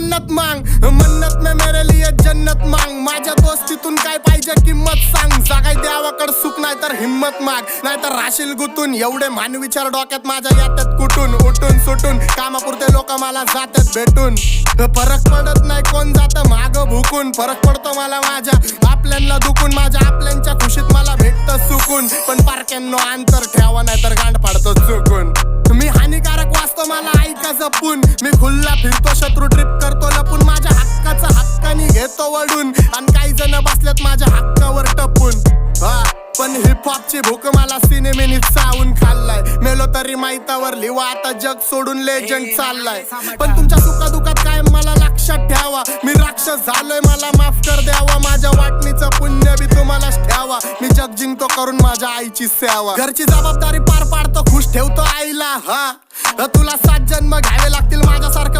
मन्नत मांग, मन्नत में मेरे लिए जन्नत मांग. माझ्या दोस्तीतून काय पाहिजे किंमत सांग. जागाय देवाकड सुख नाही तर हिम्मत माग, नाहीतर राशील गुतून. एवढे मान विचार डोक्यात माझ्या येतात कुठून. उठून सुटून कामापुरते लोक मला जातात भेटून. फरक पडत नाही कोण जातं माग भुकून. फरक पडतो मला माझ्या आपल्यांना दुखून. माझ्या आपल्यांच्या खुशीत मला भेटतं सुकून. पण पारक्यांनो अंतर ठेवा नाही तर गांड पाडतो चुकून. मी हानिकारक वाचतो मला ऐका जपून. मी खुल्ला फिरतो शत्रू ट्रिप करतो लपून. माझ्या हक्काचा हक्कानी घेतो वडून. आणि काही जण बसलेत माझ्या हक्कावर टपून. पण हिपहॉपची भूक मला सिनेमेनी चावून खाल्लाय. मेलो तरी माहितावर लिवा आता जग सोडून लेजंड चाललाय. पण तुमच्या सुखादुखात काय मला लक्षात ठेवा. मी राक्षस झालोय मला माफ कर द्यावा. माझ्या वाटणीचं पुण्य बी तुम्हालाच ठेवा. मी जग जिंकतो करून माझ्या आईची सेवा. घरची जबाबदारी पार पाडतो खुश ठेवतो आईला. तुला 7 जन्म घ्यावे लागतील माझ्यासारखं